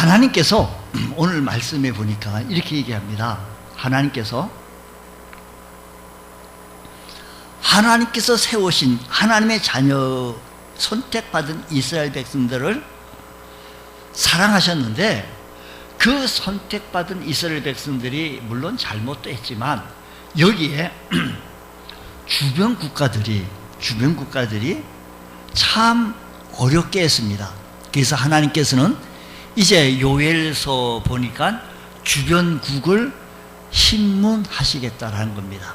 하나님께서 오늘 말씀에 보니까 이렇게 얘기합니다. 하나님께서 세우신 하나님의 자녀, 선택받은 이스라엘 백성들을 사랑하셨는데, 그 선택받은 이스라엘 백성들이 물론 잘못도 했지만 여기에 주변 국가들이 참 어렵게 했습니다. 그래서 하나님께서는 이제 요엘서 보니까 주변국을 신문하시겠다라는 겁니다.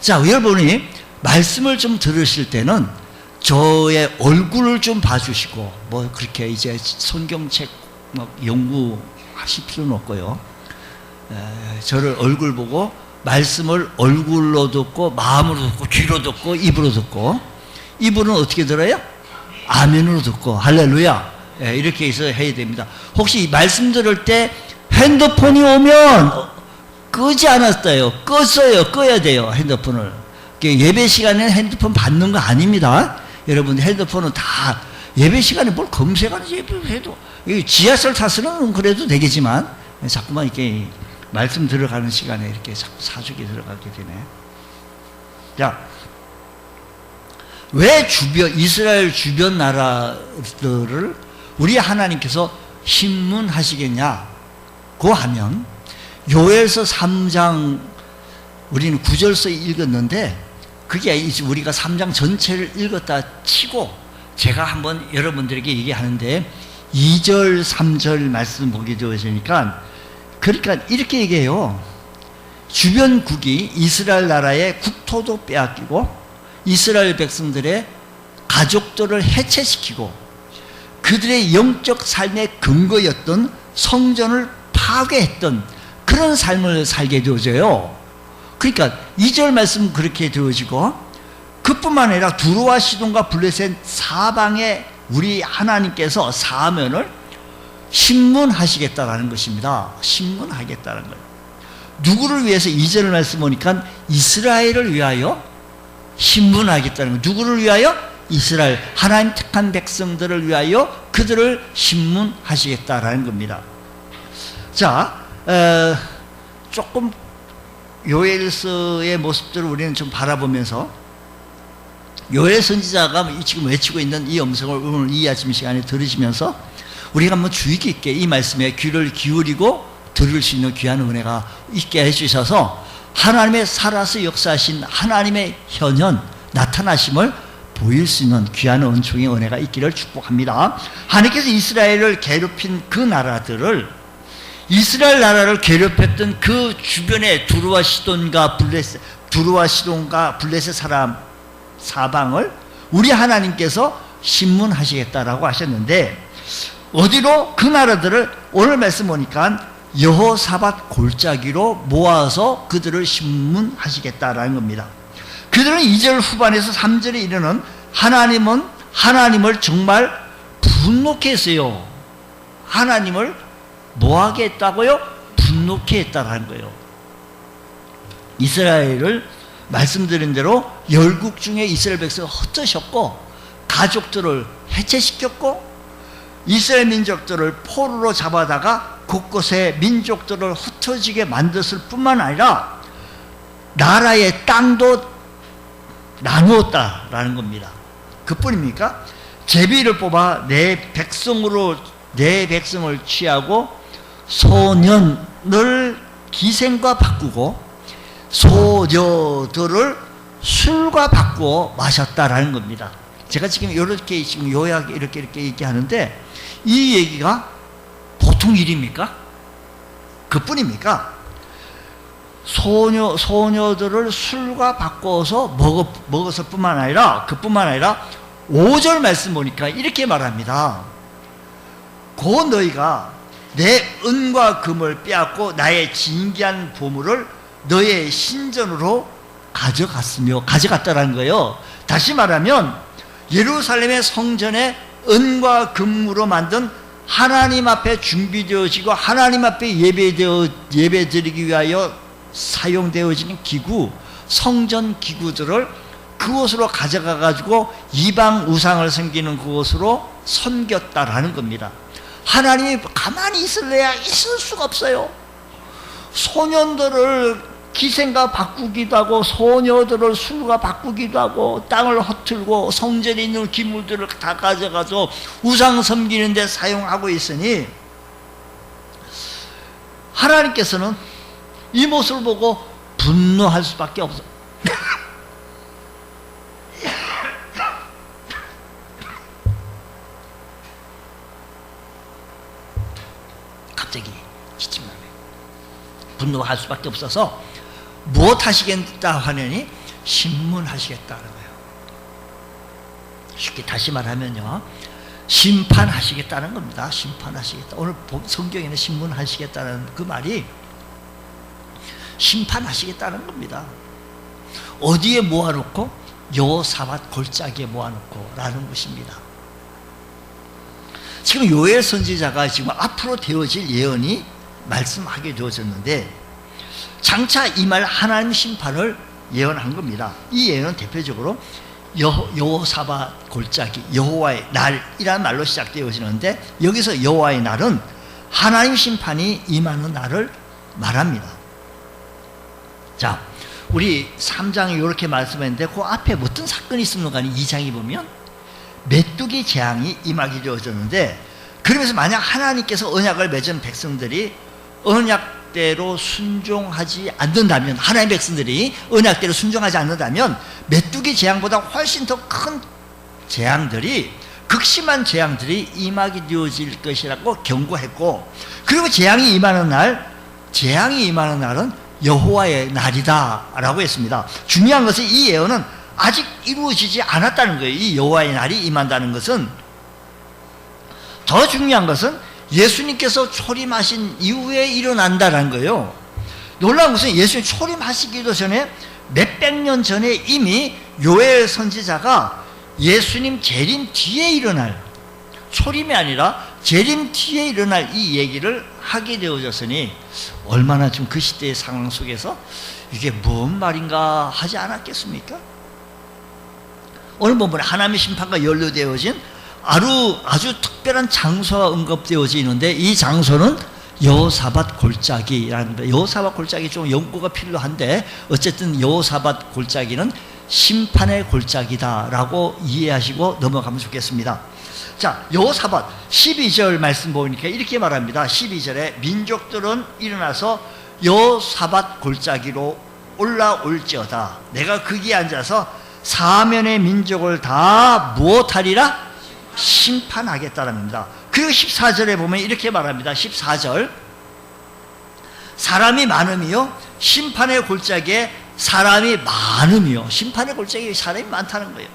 자, 여러분이 말씀을 좀 들으실 때는 저의 얼굴을 좀 봐주시고, 뭐 그렇게 이제 성경책 연구하실 필요는 없고요. 저를 얼굴 보고 말씀을 얼굴로 듣고, 마음으로 듣고, 귀로 듣고, 입으로 듣고, 입으로는 어떻게 들어요? 아멘으로 듣고, 할렐루야. 이렇게 해서 해야 됩니다. 혹시 말씀 들을 때 핸드폰이 오면 끄지 않았어요. 꺼야 돼요, 핸드폰을. 예배 시간에는 핸드폰 받는 거 아닙니다. 여러분, 핸드폰은 다 예배 시간에 뭘 검색하는지 예배해도, 지하철 타서는 그래도 되겠지만 자꾸만 이렇게 말씀 들어가는 시간에 이렇게 자꾸 사족이 들어가게 되네. 자, 왜 이스라엘 주변 나라들을 우리 하나님께서 신문하시겠냐고 하면, 요엘서 3장 우리는 9절서 읽었는데, 그게 우리가 3장 전체를 읽었다 치고 제가 한번 여러분들에게 얘기하는데, 2절 3절 말씀 보게 되어지니까, 그러니까 이렇게 얘기해요. 주변국이 이스라엘 나라의 국토도 빼앗기고 이스라엘 백성들의 가족들을 해체시키고 그들의 영적 삶의 근거였던 성전을 파괴했던 그런 삶을 살게 되어져요. 그러니까 2절 말씀 그렇게 되어지고, 그뿐만 아니라 두로와 시돈과 블레셋 사방에 우리 하나님께서 사면을 신문하시겠다라는 것입니다. 신문하겠다는 거예요. 누구를 위해서? 2절 말씀 보니까 이스라엘을 위하여 신문하겠다는 거예요. 누구를 위하여? 이스라엘, 하나님 택한 백성들을 위하여 그들을 신문하시겠다라는 겁니다. 자, 조금 요엘서의 모습들을 우리는 좀 바라보면서, 요엘 선지자가 지금 외치고 있는 이 음성을 오늘 이 아침 시간에 들으시면서 우리가 한번 주의 깊게 이 말씀에 귀를 기울이고 들을 수 있는 귀한 은혜가 있게 해주셔서 하나님의 살아서 역사하신 하나님의 현현 나타나심을 보일 수 있는 귀한 은총의 은혜가 있기를 축복합니다. 하나님께서 이스라엘을 괴롭힌 그 나라들을, 이스라엘 나라를 괴롭혔던 그 주변의 두로와 시돈과 블레셋 사방을 우리 하나님께서 신문하시겠다라고 하셨는데, 어디로? 그 나라들을 오늘 말씀 보니까 여호사밧 골짜기로 모아서 그들을 신문하시겠다라는 겁니다. 그들은 2절 후반에서 3절에 이르는 하나님을 정말 분노케 했어요. 하나님을 뭐하게 했다고요? 분노케 했다라는 거예요. 이스라엘을 말씀드린 대로 열국 중에 이스라엘 백성을 흩으셨고, 가족들을 해체시켰고, 이스라엘 민족들을 포로로 잡아다가 곳곳에 민족들을 흩어지게 만들었을 뿐만 아니라 나라의 땅도 나누었다라는 겁니다. 그뿐입니까? 제비를 뽑아 내 백성을 취하고 소년을 기생과 바꾸고 소녀들을 술과 바꾸어 마셨다라는 겁니다. 제가 지금 이렇게 요약에 이렇게 얘기하는데, 이 얘기가 보통 일입니까? 그뿐입니까? 소녀들을 술과 바꿔서 먹었을 뿐만 아니라, 그뿐만 아니라 5절 말씀 보니까 이렇게 말합니다. 고 너희가 내 은과 금을 빼앗고 나의 진귀한 보물을 너의 신전으로 가져갔다라는 거예요. 다시 말하면 예루살렘의 성전에 은과 금으로 만든 하나님 앞에 준비되어지고 하나님 앞에 예배드리기 위하여 사용되어지는 기구, 성전 기구들을 그곳으로 가져가 가지고 이방 우상을 섬기는 그곳으로 섬겼다라는 겁니다. 하나님이 가만히 있을래야 있을 수가 없어요. 소년들을 기생과 바꾸기도 하고 소녀들을 술과 바꾸기도 하고 땅을 허틀고 성전에 있는 기물들을 다 가져가서 우상 섬기는 데 사용하고 있으니 하나님께서는 이 모습을 보고 분노할 수밖에 없어요. 갑자기 기침나네. 분노할 수밖에 없어서 무엇 하시겠다 하느니 심문하시겠다는 거예요. 쉽게 다시 말하면요, 심판하시겠다는 겁니다. 심판하시겠다. 오늘 성경에는 심문하시겠다는 그 말이 심판하시겠다는 겁니다. 어디에 모아놓고? 여호사밧 골짜기에 모아놓고 라는 것입니다. 지금 요엘 선지자가 지금 앞으로 되어질 예언이 말씀하게 되어졌는데 장차 임할 하나님 심판을 예언한 겁니다. 이 예언은 대표적으로 여호사밧 골짜기, 여호와의 날이라는 말로 시작되어지는데 여기서 여호와의 날은 하나님 심판이 임하는 날을 말합니다. 자, 우리 3장에 이렇게 말씀했는데 그 앞에 어떤 사건이 있습니까? 2장에 보면 메뚜기 재앙이 임하게 되어졌는데, 그러면서 만약 하나님께서 언약을 맺은 백성들이 언약대로 순종하지 않는다면, 하나님의 백성들이 언약대로 순종하지 않는다면 메뚜기 재앙보다 훨씬 더 큰 재앙들이, 극심한 재앙들이 임하게 되어질 것이라고 경고했고, 그리고 재앙이 임하는 날은 여호와의 날이다 라고 했습니다. 중요한 것은 이 예언은 아직 이루어지지 않았다는 거예요. 이 여호와의 날이 임한다는 것은. 더 중요한 것은 예수님께서 초림하신 이후에 일어난다는 거예요. 놀라운 것은 예수님 초림하시기도 전에 몇백 년 전에 이미 요엘 선지자가 예수님 재림 뒤에 일어날, 초림이 아니라 재림 뒤에 일어날 이 얘기를 하게 되어졌으니 얼마나 좀 그 시대의 상황 속에서 이게 뭔 말인가 하지 않았겠습니까? 오늘 본문에 하나님의 심판과 연루되어진 아주 특별한 장소가 언급되어져 있는데, 이 장소는 여호사밧 골짜기라는 거예요. 여호사밧 골짜기 좀 연구가 필요한데 어쨌든 여호사밧 골짜기는 심판의 골짜기다라고 이해하시고 넘어가면 좋겠습니다. 자, 여호사밧 12절 말씀 보니까 이렇게 말합니다. 12절에 민족들은 일어나서 여호사밧 골짜기로 올라올지어다. 내가 거기에 앉아서 사면의 민족을 다 무엇하리라? 심판하겠다는 겁니다. 그리고 14절에 보면 이렇게 말합니다. 14절, 사람이 많음이요 심판의 골짜기에 사람이 많음이요. 심판의 골짜기에 사람이 많다는 거예요.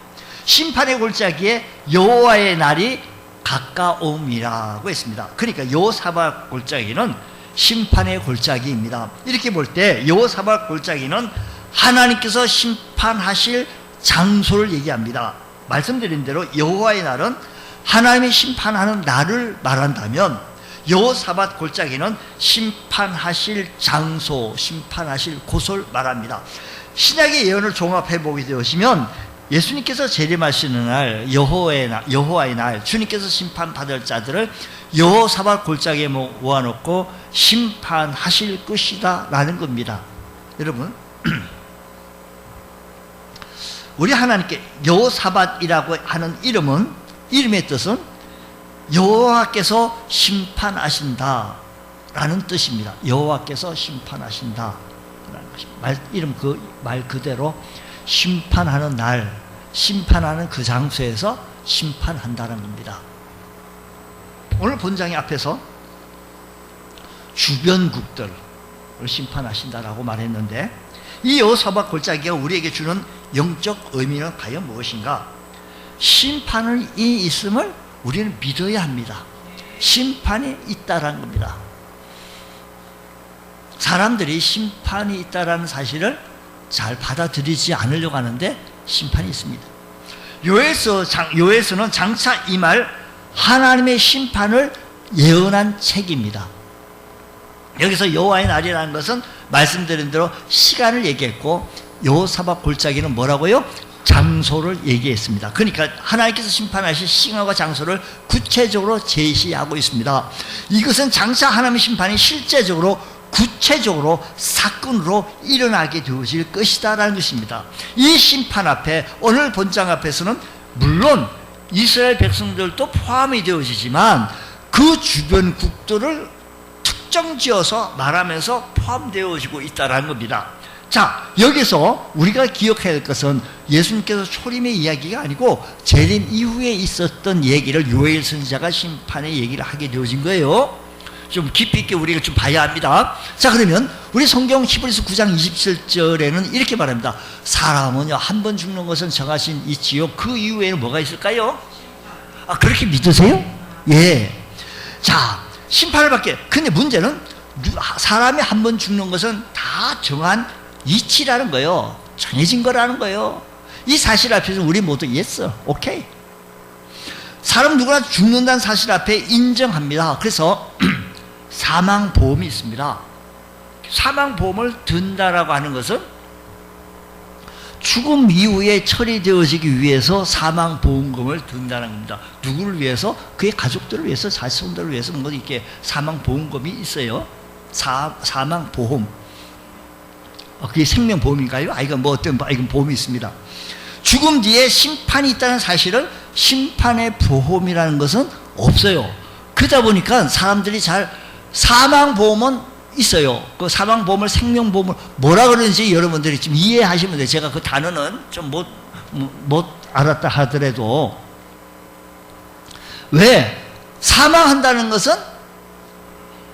심판의 골짜기에 여호와의 날이 가까움이라고 했습니다. 그러니까 여호사밧 골짜기는 심판의 골짜기입니다. 이렇게 볼 때 여호사밧 골짜기는 하나님께서 심판하실 장소를 얘기합니다. 말씀드린 대로 여호와의 날은 하나님이 심판하는 날을 말한다면 여호사밧 골짜기는 심판하실 장소, 심판하실 곳을 말합니다. 신약의 예언을 종합해 보게 되시면 예수님께서 재림하시는 날, 여호와의 날, 주님께서 심판받을 자들을 여호사밧 골짜기에 모아놓고 심판하실 것이다 라는 겁니다. 여러분, 우리 하나님께 여호사밧이라고 하는 이름의 뜻은 여호와께서 심판하신다 라는 뜻입니다. 여호와께서 심판하신다 라는 것입니다. 말 그대로 심판하는 날, 심판하는 그 장소에서 심판한다는 겁니다. 오늘 본장의 앞에서 주변국들을 심판하신다라고 말했는데, 이 여호사밧 골짜기가 우리에게 주는 영적 의미는 과연 무엇인가? 심판이 있음을 우리는 믿어야 합니다. 심판이 있다라는 겁니다. 사람들이 심판이 있다라는 사실을 잘 받아들이지 않으려고 하는데 심판이 있습니다. 요엘서는 장차 임할 하나님의 심판을 예언한 책입니다. 여기서 여호와의 날이라는 것은 말씀드린 대로 시간을 얘기했고, 여호사밧 골짜기는 뭐라고요? 장소를 얘기했습니다. 그러니까 하나님께서 심판하실 시간과 장소를 구체적으로 제시하고 있습니다. 이것은 장차 하나님의 심판이 실제적으로 구체적으로 사건으로 일어나게 되어질 것이다 라는 것입니다. 이 심판 앞에 오늘 본장 앞에서는 물론 이스라엘 백성들도 포함이 되어지지만 그 주변 국들을 특정지어서 말하면서 포함되어지고 있다는 겁니다. 자, 여기서 우리가 기억해야 할 것은 예수님께서 초림의 이야기가 아니고 재림 이후에 있었던 얘기를 요엘 선지자가 심판의 얘기를 하게 되어진 거예요. 좀 깊이 있게 우리가 좀 봐야 합니다. 자, 그러면 우리 성경 히브리서 9장 27절에는 이렇게 말합니다. 사람은요, 한 번 죽는 것은 정하신 있지요. 그 이후에는 뭐가 있을까요? 아, 그렇게 믿으세요? 예. 자, 심판을 받게. 근데 문제는 사람이 한 번 죽는 것은 다 정한 이치라는 거예요. 정해진 거라는 거예요. 이 사실 앞에서 우리 모두 yes, 오케이. 사람 누구나 죽는다는 사실 앞에 인정합니다. 그래서 사망보험이 있습니다. 사망보험을 든다라고 하는 것은 죽음 이후에 처리되어지기 위해서 사망보험금을 든다는 겁니다. 누구를 위해서? 그의 가족들을 위해서, 자손들을 위해서 뭐 이렇게 사망보험금이 있어요. 사망보험. 그게 생명보험인가요? 이건 뭐 어떤 이건 보험이 있습니다. 죽음 뒤에 심판이 있다는 사실은 심판의 보험이라는 것은 없어요. 그러다 보니까 사람들이 잘 사망보험은 있어요. 그 사망보험을 생명보험을 뭐라 그러는지 여러분들이 좀 이해하시면 돼요. 제가 그 단어는 좀 못 알았다 하더라도 왜 사망한다는 것은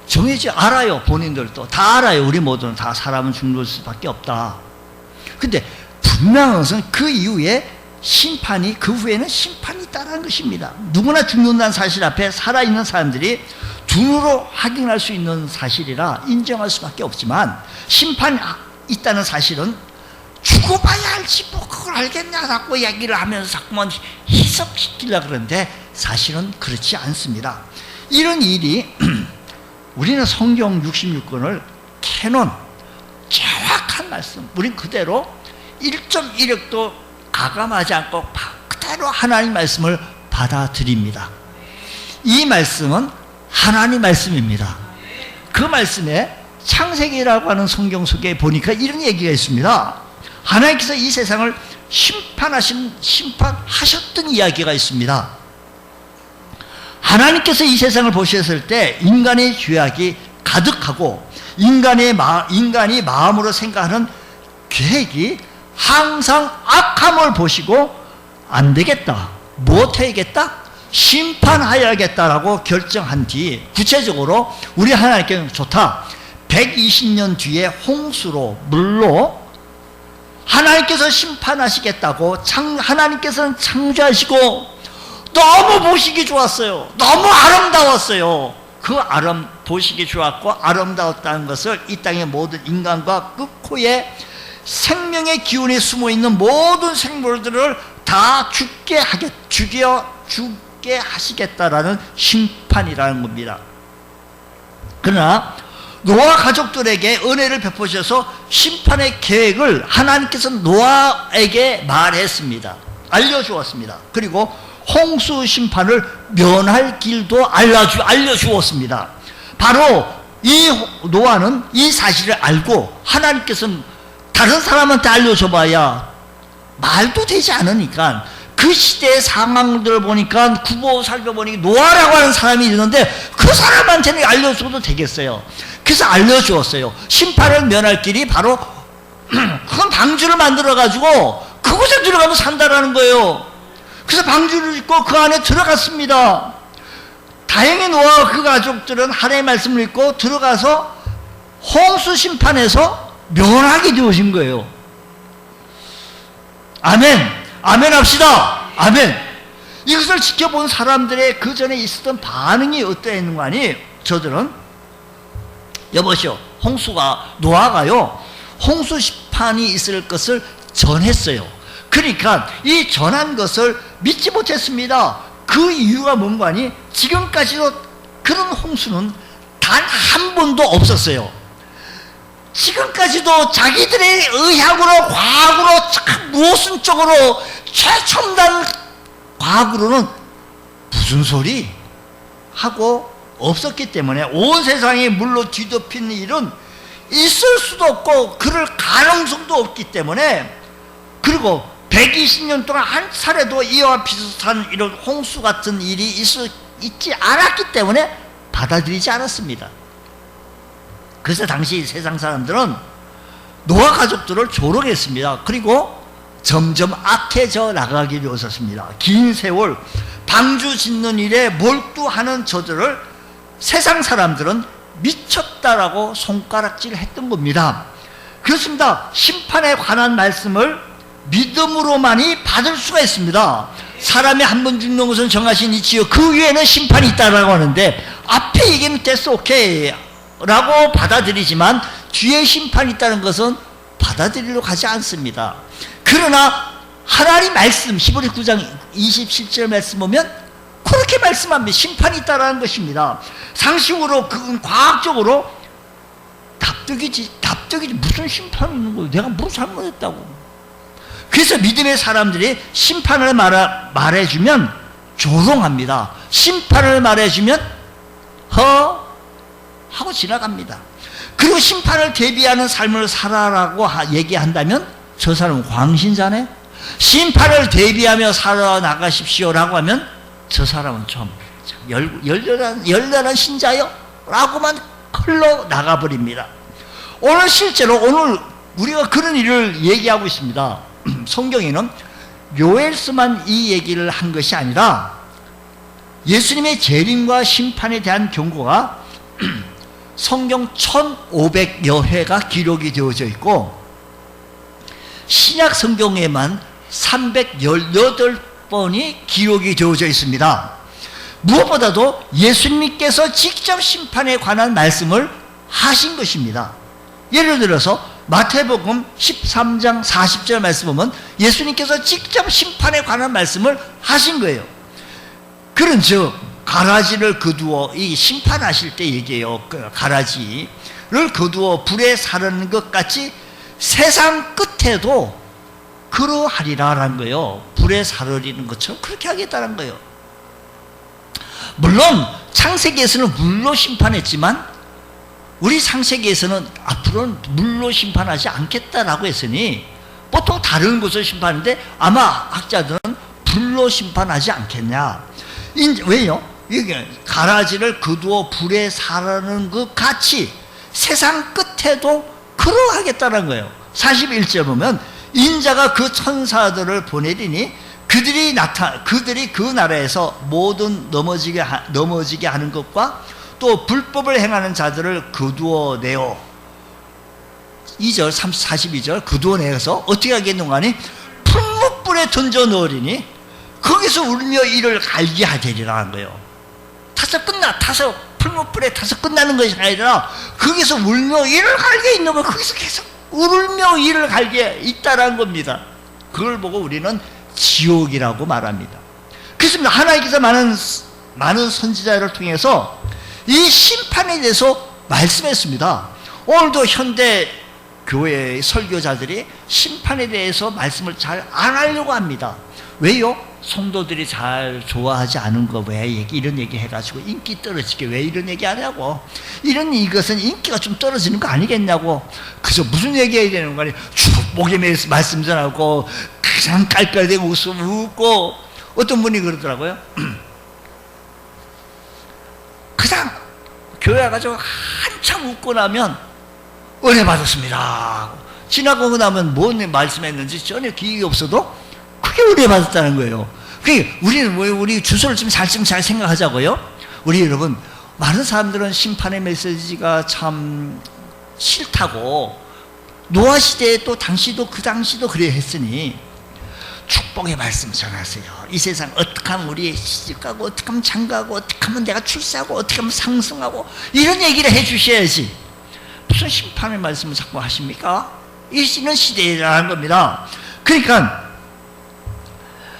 정해지 알아요. 본인들도 다 알아요. 우리 모두는 다 사람은 죽는 수밖에 없다. 근데 분명한 것은 그 이후에 심판이 그 후에는 심판이 있다는 것입니다. 누구나 죽는다는 사실 앞에 살아있는 사람들이 눈으로 확인할 수 있는 사실이라 인정할 수밖에 없지만 심판이 있다는 사실은 죽어봐야 알지 뭐 그걸 알겠냐 자꾸 얘기를 하면서 자꾸만 희석시키려고 그러는데 사실은 그렇지 않습니다. 이런 일이 우리는 성경 66권을 캐논 정확한 말씀 우린 그대로 1.1획도 가감하지 않고 그대로 하나님 말씀을 받아들입니다. 이 말씀은 하나님 말씀입니다. 그 말씀에 창세기라고 하는 성경 속에 보니까 이런 얘기가 있습니다. 하나님께서 이 세상을 심판하셨던 이야기가 있습니다. 하나님께서 이 세상을 보셨을 때 인간의 죄악이 가득하고 인간이 마음으로 생각하는 계획이 항상 악함을 보시고 안 되겠다, 못해야겠다, 심판하여야겠다라고 결정한 뒤 구체적으로 우리 하나님께는 좋다, 120년 뒤에 홍수로 물로 하나님께서 심판하시겠다고 하나님께서는 창조하시고 너무 보시기 좋았어요. 너무 아름다웠어요. 그 보시기 좋았고 아름다웠다는 것을 이 땅의 모든 인간과 끝코에 생명의 기운이 숨어있는 모든 생물들을 다 죽게 하시겠다라는 심판이라는 겁니다. 그러나 노아 가족들에게 은혜를 베푸셔서 심판의 계획을 하나님께서 노아에게 말했습니다. 알려주었습니다. 그리고 홍수 심판을 면할 길도 알려주었습니다. 바로 이 노아는 이 사실을 알고 하나님께서는 다른 사람한테 알려줘봐야 말도 되지 않으니까 그 시대의 상황들을 보니까 살펴보니 노아라고 하는 사람이 있는데 그 사람한테는 알려줘도 되겠어요. 그래서 알려주었어요. 심판을 면할 길이 바로 큰 방주를 만들어가지고 그곳에 들어가면 산다라는 거예요. 그래서 방주를 짓고 그 안에 들어갔습니다. 다행히 노아와 그 가족들은 하나님의 말씀을 읽고 들어가서 홍수 심판에서 면하게 되어진 거예요. 아멘. 아멘 합시다. 아멘. 이것을 지켜본 사람들의 그 전에 있었던 반응이 어떠했는가니 저들은 여보시오, 노아가요 홍수 심판이 있을 것을 전했어요. 그러니까 이 전한 것을 믿지 못했습니다. 그 이유가 뭔가니 지금까지도 그런 홍수는 단 한 번도 없었어요. 지금까지도 자기들의 의학으로 과학으로 모순적으로 최첨단 과학으로는 무슨 소리 하고 없었기 때문에 온 세상이 물로 뒤덮인 일은 있을 수도 없고 그럴 가능성도 없기 때문에, 그리고 120년 동안 한 차례도 이와 비슷한 이런 홍수 같은 일이 있지 않았기 때문에 받아들이지 않았습니다. 그래서 당시 세상 사람들은 노아 가족들을 조롱했습니다. 그리고 점점 악해져 나가기 되었습니다. 긴 세월 방주 짓는 일에 몰두하는 저들을 세상 사람들은 미쳤다라고 손가락질 했던 겁니다. 그렇습니다. 심판에 관한 말씀을 믿음으로만이 받을 수가 있습니다. 사람이 한 번 죽는 것은 정하신 이치요 그 위에는 심판이 있다라고 하는데, 앞에 얘기는 됐어, 오케이 라고 받아들이지만 뒤에 심판이 있다는 것은 받아들이려고 하지 않습니다. 그러나 하나님 말씀, 히브리 9장 27절 말씀 보면 그렇게 말씀합니다. 심판이 있다라는 것입니다. 상식으로, 그건 과학적으로 납득이지 무슨 심판이 있는 거예요? 내가 뭐 잘못했다고. 그래서 믿음의 사람들이 심판을 말해주면 조롱합니다. 심판을 말해주면 하고 지나갑니다. 그리고 심판을 대비하는 삶을 살아라고 얘기한다면 저 사람은 광신자네. 심판을 대비하며 살아나가십시오라고 하면 저 사람은 좀 열렬한 신자요 라고만 흘러나가버립니다. 오늘 우리가 그런 일을 얘기하고 있습니다. 성경에는 요엘서만 이 얘기를 한 것이 아니라 예수님의 재림과 심판에 대한 경고가 성경 1500여 회가 기록이 되어져 있고, 신약 성경에만 318번이 기록이 되어져 있습니다. 무엇보다도 예수님께서 직접 심판에 관한 말씀을 하신 것입니다. 예를 들어서 마태복음 13장 40절 말씀 보면 예수님께서 직접 심판에 관한 말씀을 하신 거예요. 그런즉 가라지를 거두어, 이 심판하실 때 얘기해요. 가라지를 거두어 불에 사르는 것 같이 세상 끝에도 그러하리라라는 거예요. 불에 사르리는 것처럼 그렇게 하겠다는 거예요. 물론 창세기에서는 물로 심판했지만 우리 창세기에서는 앞으로는 물로 심판하지 않겠다라고 했으니 보통 다른 곳을 심판하는데 아마 학자들은 불로 심판하지 않겠냐. 왜요? 이게 가라지를 거두어 불에 사르는 것 같이 세상 끝에도 그러하겠다는 거예요. 41절 보면 인자가 그 천사들을 보내리니 그들이 그 나라에서 모든 넘어지게 하는 것과 또 불법을 행하는 자들을 거두어 내어, 2절 42절 거두어 내어서 어떻게 하겠는가 하니 풀무불에 던져 넣으리니 거기서 울며 이를 갈게 하되리라는 거예요. 타서 풀무불에 타서 끝나는 것이 아니라 거기서 울며 이를 갈게 있는 거, 거기서 계속 울며 이를 갈게 있다라는 겁니다. 그걸 보고 우리는 지옥이라고 말합니다. 그렇습니다. 하나님께서 많은 선지자를 통해서 이 심판에 대해서 말씀했습니다. 오늘도 현대 교회의 설교자들이 심판에 대해서 말씀을 잘 안 하려고 합니다. 왜요? 성도들이 잘 좋아하지 않은 거 왜 이런 얘기 해가지고 인기 떨어지게 왜 이런 얘기 하냐고. 이것은 인기가 좀 떨어지는 거 아니겠냐고. 그래서 무슨 얘기해야 되는 거 아니에요? 축복의 말씀 전하고 그냥 깔깔대고 웃고. 어떤 분이 그러더라고요. 그냥 교회 와가지고 한참 웃고 나면 은혜 받았습니다. 지나가고 나면 뭔 말씀했는지 전혀 기억이 없어도 그게 은혜 받았다는 거예요. 그러니까 우리 주소를 좀 잘 생각하자고요. 우리 여러분, 많은 사람들은 심판의 메시지가 참 싫다고, 노아 시대에 또 당시도 그래 했으니 축복의 말씀 전하세요. 이 세상 어떻게 하면 우리 시집가고, 어떻게 하면 장가고, 어떻게 하면 내가 출세하고, 어떻게 하면 상승하고, 이런 얘기를 해주셔야지. 무슨 심판의 말씀을 자꾸 하십니까? 이런 시대라는 겁니다. 그러니까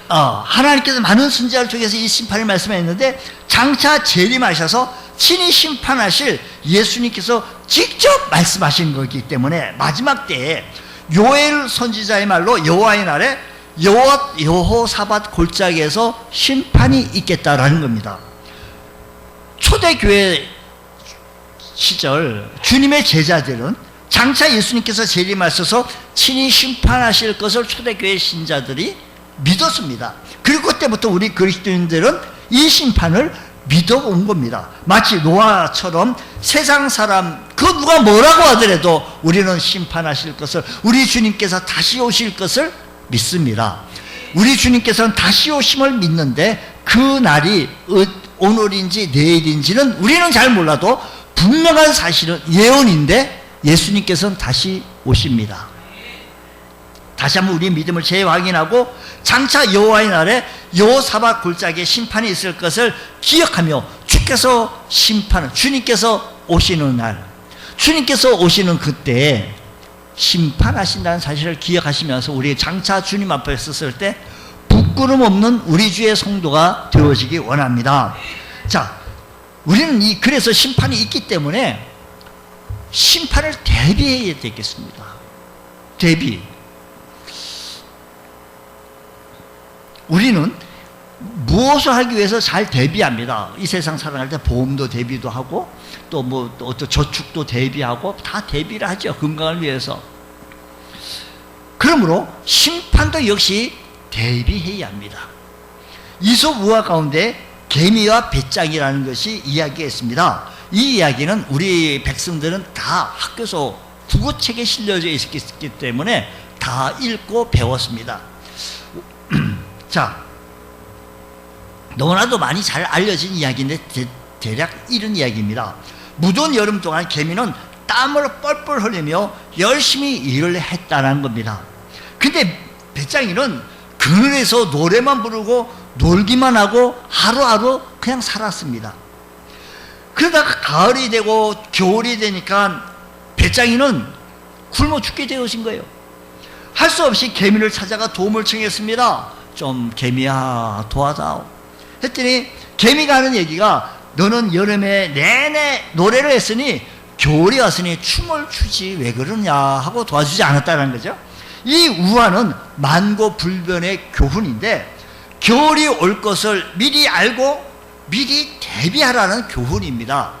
하나님께서 많은 선지자를 통해서 이 심판의 말씀을 했는데, 장차 재림하셔서 친히 심판하실 예수님께서 직접 말씀하신 거기 때문에 마지막 때에 요엘 선지자의 말로 여호와의 날에 여호사밧 골짜기에서 심판이 있겠다라는 겁니다. 초대교회 시절 주님의 제자들은 장차 예수님께서 재림하셔서 친히 심판하실 것을 초대교회 신자들이 믿었습니다. 그리고 그때부터 우리 그리스도인들은 이 심판을 믿어온 겁니다. 마치 노아처럼 세상 사람 그 누가 뭐라고 하더라도 우리는 심판하실 것을, 우리 주님께서 다시 오실 것을 믿습니다. 우리 주님께서는 다시 오심을 믿는데 그 날이 오늘인지 내일인지는 우리는 잘 몰라도 분명한 사실은 예언인데 예수님께서는 다시 오십니다. 다시 한번 우리의 믿음을 재확인하고 장차 여호와의 날에 여호사밧 골짜기에 심판이 있을 것을 기억하며 주께서 주님께서 오시는 날, 주님께서 오시는 그때에 심판하신다는 사실을 기억하시면서 우리 장차 주님 앞에 섰을 때 부끄럼 없는 우리 주의 성도가 되어지기 원합니다. 자, 우리는 그래서 심판이 있기 때문에 심판을 대비해야 되겠습니다. 대비. 우리는 무엇을 하기 위해서 잘 대비합니다. 이 세상 살아갈 때 보험도 대비도 하고 또 어떤 저축도 대비하고 다 대비를 하죠. 건강을 위해서. 그러므로 심판도 역시 대비해야 합니다. 이솝 우화 가운데 개미와 배짱이라는 것이 이야기했습니다. 이 이야기는 우리 백성들은 다 학교에서 국어책에 실려져 있기 때문에 다 읽고 배웠습니다. 자, 너무나도 많이 잘 알려진 이야기인데 대략 이런 이야기입니다. 무더운 여름 동안 개미는 땀을 뻘뻘 흘리며 열심히 일을 했다는 겁니다. 근데 배짱이는 그늘에서 노래만 부르고 놀기만 하고 하루하루 그냥 살았습니다. 그러다가 가을이 되고 겨울이 되니까 배짱이는 굶어 죽게 되어진 거예요. 할 수 없이 개미를 찾아가 도움을 청했습니다. 좀 개미야 도와다오 했더니 개미가 하는 얘기가 너는 여름에 내내 노래를 했으니 겨울이 왔으니 춤을 추지 왜 그러냐 하고 도와주지 않았다는 거죠. 이 우화는 만고불변의 교훈인데 겨울이 올 것을 미리 알고 미리 대비하라는 교훈입니다.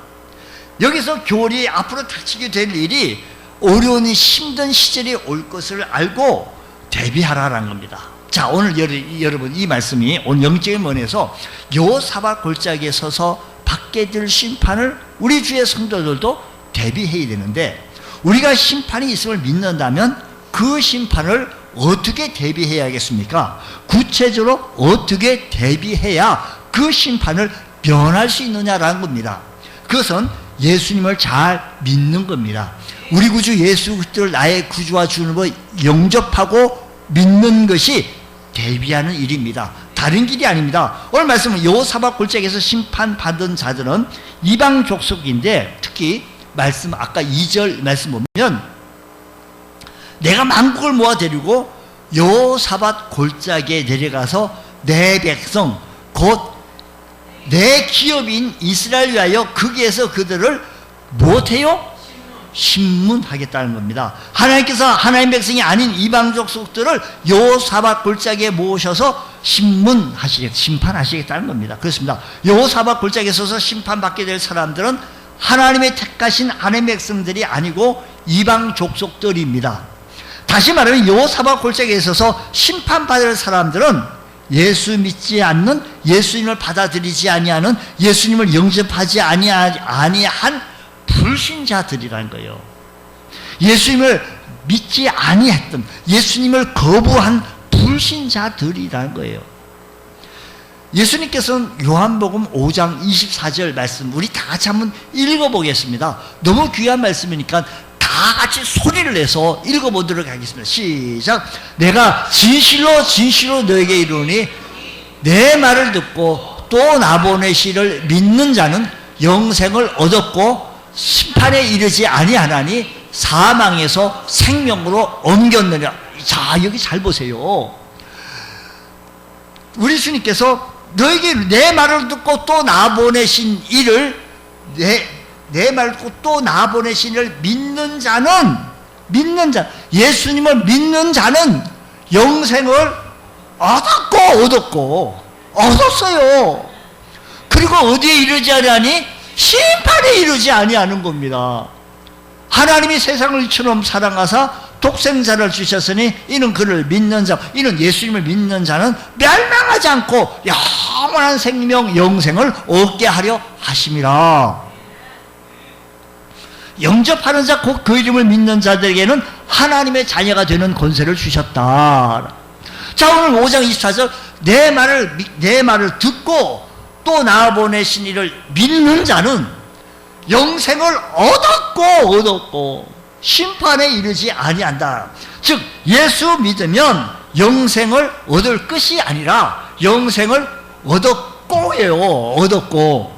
여기서 겨울이 앞으로 닥치게 될 일이 어려운 힘든 시절이 올 것을 알고 대비하라는 겁니다. 자, 오늘 여러분 이 말씀이 오늘 영적인 면에서 여호사밧 골짜기에 서서 받게 될 심판을 우리 주의 성도들도 대비해야 되는데 우리가 심판이 있음을 믿는다면 그 심판을 어떻게 대비해야겠습니까? 구체적으로 어떻게 대비해야 그 심판을 면할 수 있느냐라는 겁니다. 그것은 예수님을 잘 믿는 겁니다. 우리 구주 예수 그리스도를 나의 구주와 주님으로 영접하고 믿는 것이 대비하는 일입니다. 다른 길이 아닙니다. 오늘 말씀은 여호사밧 골짜기에서 심판받은 자들은 이방 족속인데 특히 말씀 아까 2절 말씀 보면 내가 만국을 모아 데리고 여호사밧 골짜기에 내려가서 내 백성 곧 내 기업인 이스라엘 위하여 거기에서 그들을 못해요? 신문하겠다는 겁니다. 하나님께서 하나님 백성이 아닌 이방 족속들을 여호사밧 골짜기에 모으셔서 심판하시겠다는 겁니다. 그렇습니다. 여호사밧 골짜기에 서서 심판받게 될 사람들은 하나님의 택하신 하나님의 백성들이 아니고 이방 족속들입니다. 다시 말하면 여호사밧 골짜기에 서서 심판받을 사람들은 예수 믿지 않는, 예수님을 받아들이지 아니하는, 예수님을 영접하지 아니한 불신자들이라는 거예요. 예수님을 믿지 아니했던, 예수님을 거부한 불신자들이라는 거예요. 예수님께서는 요한복음 5장 24절 말씀 우리 다 같이 한번 읽어보겠습니다. 너무 귀한 말씀이니까 다 같이 소리를 내서 읽어보도록 하겠습니다. 시작. 내가 진실로 진실로 너에게 이르노니 내 말을 듣고 또 나보내시를 믿는 자는 영생을 얻었고 심판에 이르지 아니하나니 사망에서 생명으로 옮겼느니라. 자, 여기 잘 보세요. 우리 주님께서 너에게 내 말을 듣고 또 나보내신 이를 내 말을 듣고 또 나보내신 이를 믿는 자는 예수님을 믿는 자는 영생을 얻었어요. 그리고 어디에 이르지 아니하니? 심판에 이르지 아니하는 겁니다. 하나님이 세상을 이처럼 사랑하사 독생자를 주셨으니 이는 그를 믿는 자, 이는 예수님을 믿는 자는 멸망하지 않고 영원한 생명 영생을 얻게 하려 하심이라. 영접하는 자 곧 그 이름을 믿는 자들에게는 하나님의 자녀가 되는 권세를 주셨다. 자, 오늘 5장 24절 내 말을 듣고 또 나 보내신 이를 믿는 자는 영생을 얻었고 심판에 이르지 아니한다. 즉 예수 믿으면 영생을 얻을 것이 아니라 영생을 얻었고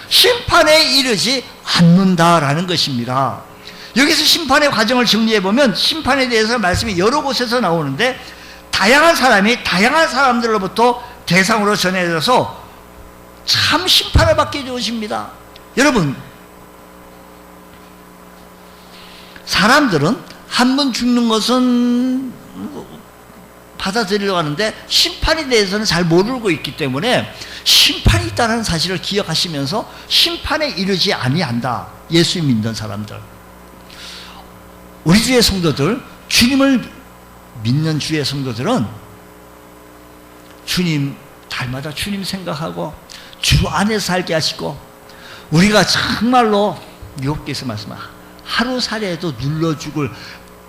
심판에 이르지 않는다라는 것입니다. 여기서 심판의 과정을 정리해보면 심판에 대해서 말씀이 여러 곳에서 나오는데 다양한 사람이 다양한 사람들로부터 대상으로 전해져서 참 심판을 받게 되어집니다. 여러분, 사람들은 한 번 죽는 것은 받아들이려고 하는데 심판에 대해서는 잘 모르고 있기 때문에 심판이 있다는 사실을 기억하시면서 심판에 이르지 아니한다. 예수 믿는 사람들, 우리 주의 성도들, 주님을 믿는 주의 성도들은 주님 달마다 주님 생각하고 주 안에서 살게 하시고, 우리가 정말로 욥기에서 말씀하시고 하루살이에도 눌러 죽을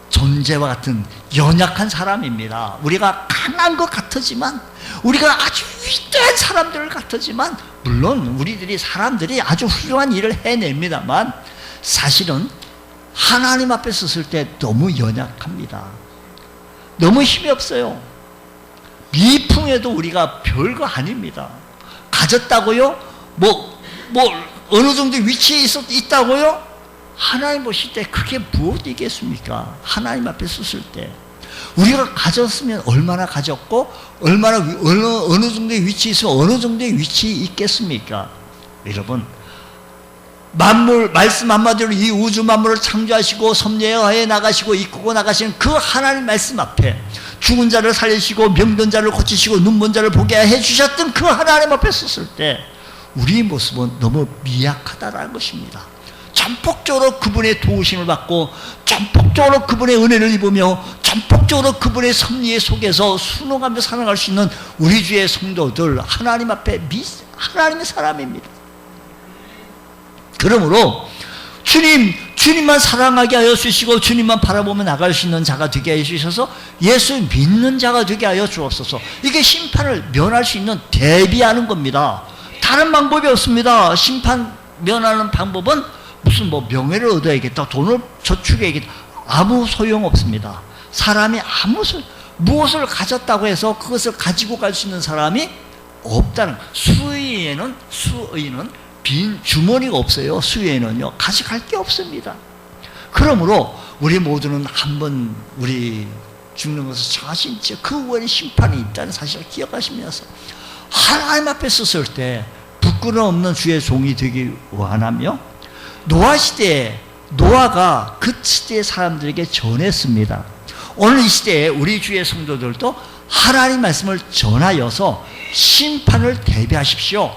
존재와 같은 연약한 사람입니다. 우리가 강한 것 같지만, 우리가 아주 위대한 사람들 같지만, 물론 사람들이 아주 훌륭한 일을 해냅니다만 사실은 하나님 앞에 섰을 때 너무 연약합니다. 너무 힘이 없어요. 미풍에도 우리가 별거 아닙니다. 가졌다고요? 어느 정도 위치에 있다고요? 하나님 보실 때 그게 무엇이겠습니까? 하나님 앞에 섰을 때 우리가 가졌으면 얼마나 가졌고 얼마나 어느 정도의 위치에 있으면 어느 정도의 위치에 있겠습니까? 여러분, 말씀 한마디로 이 우주 만물을 창조하시고 섭리하여 나가시고 이끌고 나가시는 그 하나님 말씀 앞에 죽은 자를 살리시고 병든 자를 고치시고 눈먼 자를 보게 해주셨던 그 하나님 앞에 섰을 때 우리의 모습은 너무 미약하다라는 것입니다. 전폭적으로 그분의 도우심을 받고 전폭적으로 그분의 은혜를 입으며 전폭적으로 그분의 섭리 속에서 순응하며 살아갈 수 있는 우리 주의 성도들, 하나님 앞에 하나님의 사람입니다. 그러므로 주님만 사랑하게 하여 주시고 주님만 바라보며 나갈 수 있는 자가 되게 해 주셔서 예수 믿는 자가 되게 하여 주옵소서. 이게 심판을 면할 수 있는 대비하는 겁니다. 다른 방법이 없습니다. 심판 면하는 방법은 무슨 명예를 얻어야겠다, 돈을 저축해야겠다, 아무 소용 없습니다. 사람이 무엇을 가졌다고 해서 그것을 가지고 갈 수 있는 사람이 없다는, 수의에는 빈 주머니가 없어요. 수혜에는요, 가져갈 게 없습니다. 그러므로 우리 모두는 한번 우리 죽는 것을 정하신 채 그 후에 심판이 있다는 사실을 기억하시면서 하나님 앞에 섰을 때 부끄러움 없는 주의 종이 되기 원하며, 노아 시대에 노아가 그 시대의 사람들에게 전했습니다. 오늘 이 시대에 우리 주의 성도들도 하나님 말씀을 전하여서 심판을 대비하십시오.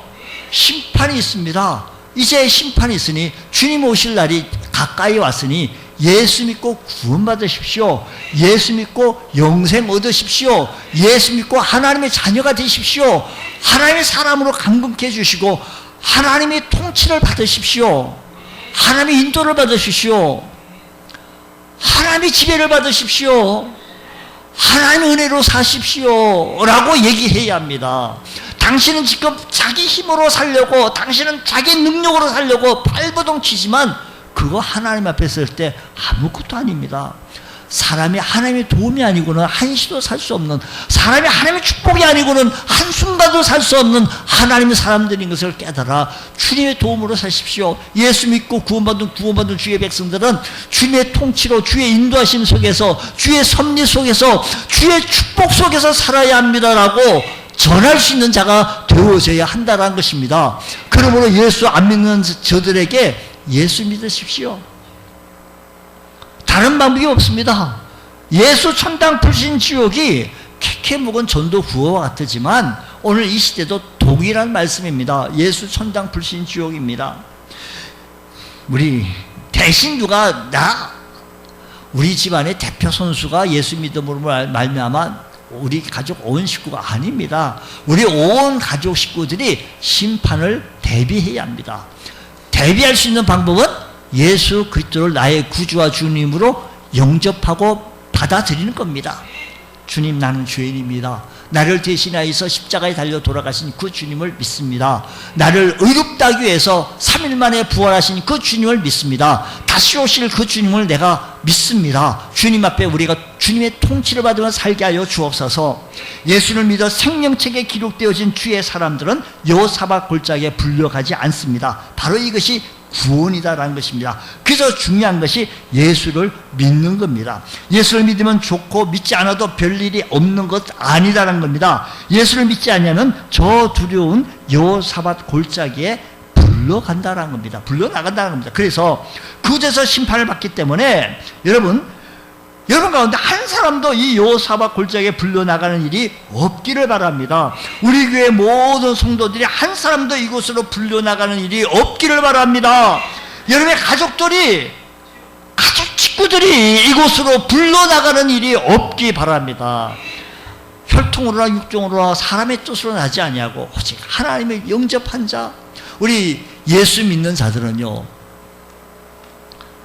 심판이 있습니다. 이제 심판이 있으니 주님 오실 날이 가까이 왔으니 예수 믿고 구원받으십시오. 예수 믿고 영생 얻으십시오. 예수 믿고 하나님의 자녀가 되십시오. 하나님의 사람으로 감금케 해주시고 하나님의 통치를 받으십시오. 하나님의 인도를 받으십시오. 하나님의 지배를 받으십시오. 하나님의 은혜로 사십시오 라고 얘기해야 합니다. 당신은 지금 자기 힘으로 살려고, 당신은 자기 능력으로 살려고 발버둥 치지만 그거 하나님 앞에 설 때 아무것도 아닙니다. 사람이 하나님의 도움이 아니고는 한시도 살 수 없는, 사람이 하나님의 축복이 아니고는 한순간도 살 수 없는 하나님의 사람들인 것을 깨달아 주님의 도움으로 사십시오. 예수 믿고 구원받은 주의 백성들은 주님의 통치로, 주의 인도하심 속에서, 주의 섭리 속에서, 주의 축복 속에서 살아야 합니다라고 전할 수 있는 자가 되어져야 한다는 것입니다. 그러므로 예수 안 믿는 저들에게 예수 믿으십시오. 다른 방법이 없습니다. 예수 천당 불신 지옥이 캐캐 묵은 전도 구호와 같지만 오늘 이 시대도 동일한 말씀입니다. 예수 천당 불신 지옥입니다. 우리 대신 누가 우리 집안의 대표 선수가 예수 믿음으로 말미암아 우리 가족 온 식구가 아닙니다. 우리 온 가족 식구들이 심판을 대비해야 합니다. 대비할 수 있는 방법은 예수 그리스도를 나의 구주와 주님으로 영접하고 받아들이는 겁니다. 주님, 나는 죄인입니다. 나를 대신하여서 십자가에 달려 돌아가신 그 주님을 믿습니다. 나를 의롭다 하기 위해서 3일 만에 부활하신 그 주님을 믿습니다. 다시 오실 그 주님을 내가 믿습니다. 주님 앞에 우리가 주님의 통치를 받으며 살게 하여 주옵소서. 예수를 믿어 생명책에 기록되어진 주의 사람들은 여호사밧 골짜기에 불려가지 않습니다. 바로 이것이 구원이다라는 것입니다. 그래서 중요한 것이 예수를 믿는 겁니다. 예수를 믿으면 좋고 믿지 않아도 별일이 없는 것 아니다라는 겁니다. 예수를 믿지 않으면 저 두려운 여호사밧 골짜기에 불러간다라는 겁니다. 불러나간다는 겁니다. 그래서 그곳에서 심판을 받기 때문에 여러분 가운데 한 사람도 이 여호사밧 골짜기에 불려나가는 일이 없기를 바랍니다. 우리 교회 모든 성도들이 한 사람도 이곳으로 불려나가는 일이 없기를 바랍니다. 여러분의 가족들이, 가족 식구들이 이곳으로 불려나가는 일이 없기 바랍니다. 혈통으로나 육종으로나 사람의 뜻으로 나지 아니하고 오직 하나님을 영접한 자, 우리 예수 믿는 자들은요,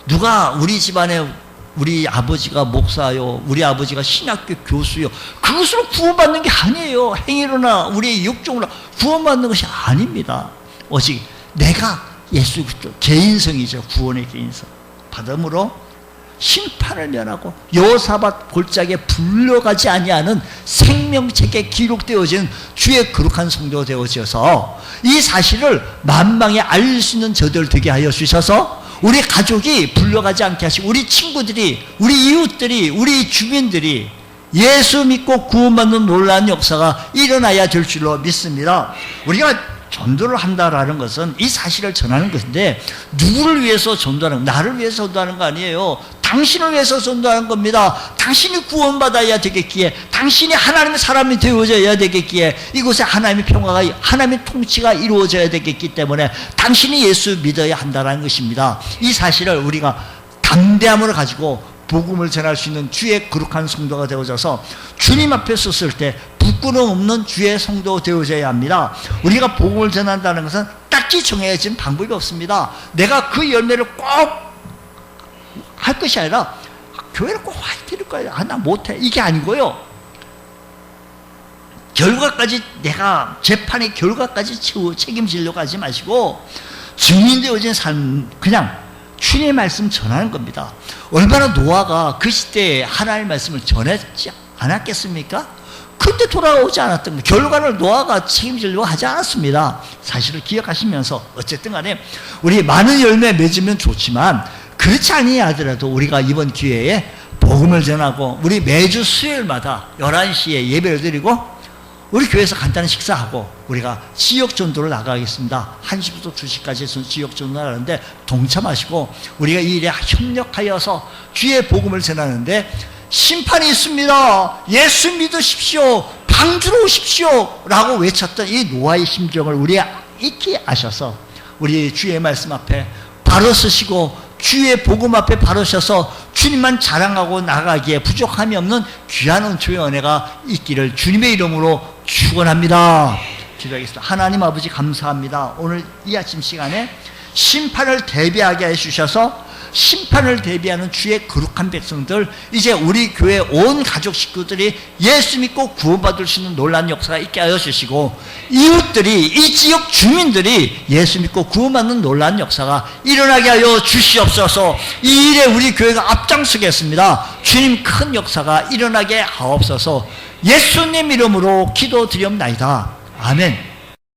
누가 우리 집안에 우리 아버지가 목사요, 우리 아버지가 신학교 교수요, 그것으로 구원받는 게 아니에요. 행위로나 우리의 육종으로 구원받는 것이 아닙니다. 오직 내가 예수 그리스도 개인성이죠. 구원의 개인성 받음으로 심판을 면하고 여호사밧 골짜기에 불려가지 아니하는 생명책에 기록되어진 주의 거룩한 성도가 되어져서 이 사실을 만방에 알릴 수 있는 저들 되게 하여 주셔서 우리 가족이 불려가지 않게 하시고 우리 친구들이, 우리 이웃들이, 우리 주민들이 예수 믿고 구원받는 놀라운 역사가 일어나야 될 줄로 믿습니다. 우리가 전도를 한다라는 것은 이 사실을 전하는 것인데 누구를 위해서 전도하는, 나를 위해서 전도하는 거 아니에요. 당신을 위해서 전도하는 겁니다. 당신이 구원받아야 되겠기에, 당신이 하나님의 사람이 되어져야 되겠기에, 이곳에 하나님의 평화가, 하나님의 통치가 이루어져야 되겠기 때문에 당신이 예수 믿어야 한다는 것입니다. 이 사실을 우리가 담대함을 가지고 복음을 전할 수 있는 주의 거룩한 성도가 되어져서 주님 앞에 섰을 때 부끄러움 없는 주의 성도 되어져야 합니다. 우리가 복음을 전한다는 것은 딱히 정해진 방법이 없습니다. 내가 그 열매를 꼭 할 것이 아니라 교회를 꼭 와야 될 거예요. 나 못해, 이게 아니고요, 결과까지, 내가 재판의 결과까지 책임지려고 하지 마시고 증인되어진 삶, 그냥 주님의 말씀 전하는 겁니다. 얼마나 노아가 그 시대에 하나님의 말씀을 전했지 않았겠습니까? 그때 돌아오지 않았던 것, 결과를 노아가 책임지려고 하지 않았습니다. 사실을 기억하시면서 어쨌든 간에 우리 많은 열매 맺으면 좋지만 그렇지 아니하더라도 우리가 이번 기회에 복음을 전하고 우리 매주 수요일마다 11시에 예배를 드리고 우리 교회에서 간단한 식사하고 우리가 지역 전도를 나가겠습니다. 1시부터 2시까지 지역 전도를 하는데 동참하시고 우리가 이 일에 협력하여서 주의 복음을 전하는데 심판이 있습니다. 예수 믿으십시오. 방주로 오십시오. 라고 외쳤던 이 노아의 심정을 우리가 익히 아셔서 우리 주의 말씀 앞에 바로 서시고 주의 복음 앞에 바로 서서 주님만 자랑하고 나가기에 부족함이 없는 귀한 은총의 은혜가 있기를 주님의 이름으로 축원합니다. 기도하겠습니다. 하나님 아버지 감사합니다. 오늘 이 아침 시간에 심판을 대비하게 해주셔서 심판을 대비하는 주의 거룩한 백성들, 이제 우리 교회 온 가족 식구들이 예수 믿고 구원받을 수 있는 놀라운 역사가 있게 하여 주시고 이웃들이, 이 지역 주민들이 예수 믿고 구원받는 놀라운 역사가 일어나게 하여 주시옵소서. 이 일에 우리 교회가 앞장서겠습니다. 주님 큰 역사가 일어나게 하옵소서. 예수님 이름으로 기도드리옵나이다. 아멘.